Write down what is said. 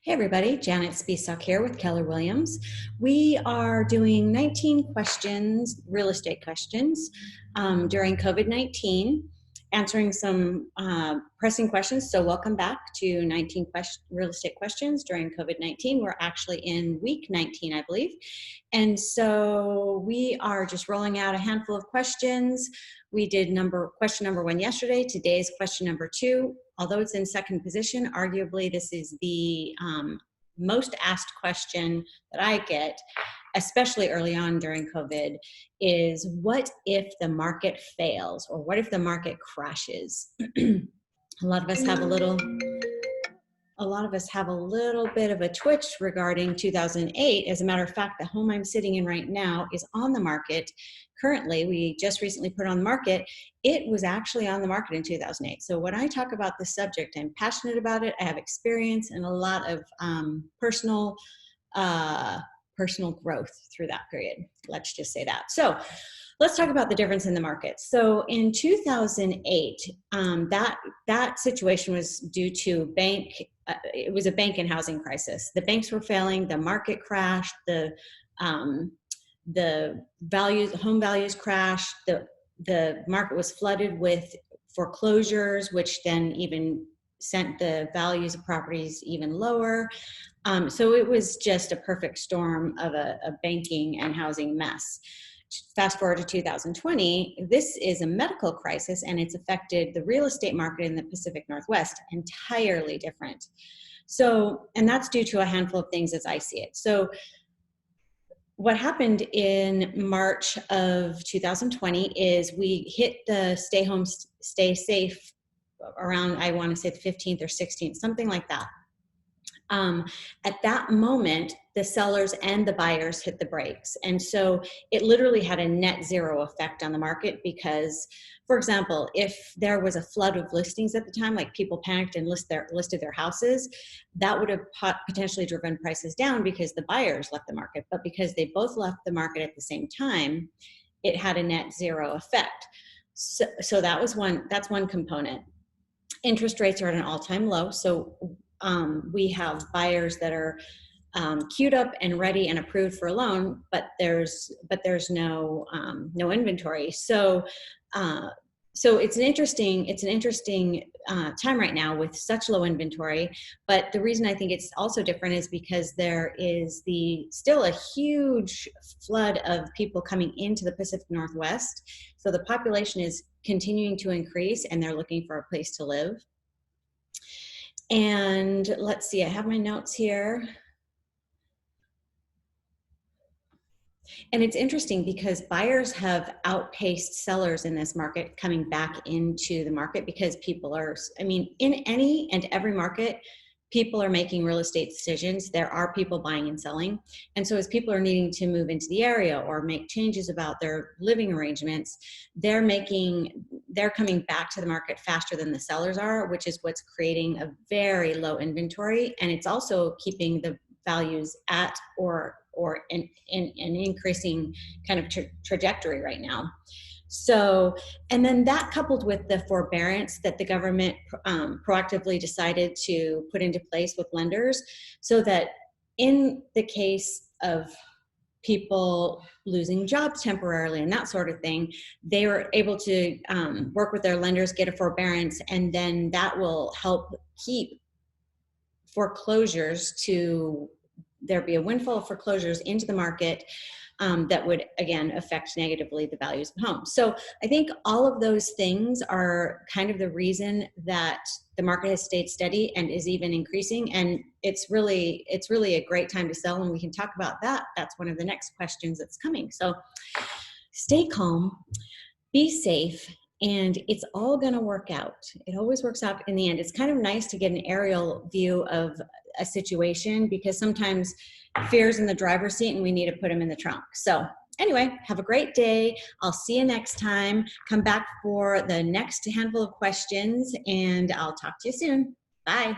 Hey everybody, Janet Spesock here with Keller Williams. We are doing 19 questions, real estate questions, during COVID-19, answering some pressing questions. So welcome back to 19 real estate questions during COVID-19. We're actually in week 19, I believe. And so we are just rolling out a handful of questions. We did question number 1 yesterday. Today's question number 2. Although it's in second position, arguably this is the most asked question that I get, especially early on during COVID, is what if the market fails, or what if the market crashes? A lot of us have a little bit of a twitch regarding 2008. As a matter of fact, the home I'm sitting in right now is on the market. Currently, we just recently put it on the market. It was actually on the market in 2008. So when I talk about this subject, I'm passionate about it. I have experience and a lot of personal growth through that period. Let's just say that. So let's talk about the difference in the market. So in 2008, that situation was due to it was a bank and housing crisis. The banks were failing, the market crashed, the home values crashed, the market was flooded with foreclosures, which then even sent the values of properties even lower. So it was just a perfect storm of a banking and housing mess. Fast forward to 2020, this is a medical crisis, and it's affected the real estate market in the Pacific Northwest entirely different. So, and that's due to a handful of things as I see it. So what happened in March of 2020 is we hit the stay home, stay safe around, I want to say the 15th or 16th, something like that. At that moment, the sellers and the buyers hit the brakes. And so it literally had a net zero effect on the market because, for example, if there was a flood of listings at the time, like people panicked and listed their houses, that would have potentially driven prices down because the buyers left the market. But because they both left the market at the same time, it had a net zero effect. So that's one component. Interest rates are at an all-time low. So we have buyers that are queued up and ready and approved for a loan, but there's no inventory. So it's an interesting time right now with such low inventory. But the reason I think it's also different is because there is still a huge flood of people coming into the Pacific Northwest. So the population is continuing to increase, and they're looking for a place to live. And let's see, I have my notes here. And it's interesting because buyers have outpaced sellers in this market coming back into the market because in any and every market, people are making real estate decisions. There are people buying and selling. And so as people are needing to move into the area or make changes about their living arrangements, they're coming back to the market faster than the sellers are, which is what's creating a very low inventory. And it's also keeping the values at or an increasing kind of trajectory right now. So, and then that coupled with the forbearance that the government proactively decided to put into place with lenders, so that in the case of people losing jobs temporarily and that sort of thing, they were able to work with their lenders, get a forbearance, and then that will help keep foreclosures there be a windfall of foreclosures into the market that would, again, affect negatively the values of homes. So I think all of those things are kind of the reason that the market has stayed steady and is even increasing. And it's really a great time to sell, and we can talk about that. That's one of the next questions that's coming. So stay calm, be safe, and it's all going to work out. It always works out in the end. It's kind of nice to get an aerial view of a situation because sometimes fear's in the driver's seat and we need to put them in the trunk. So anyway, have a great day. I'll see you next time. Come back for the next handful of questions, and I'll talk to you soon. Bye.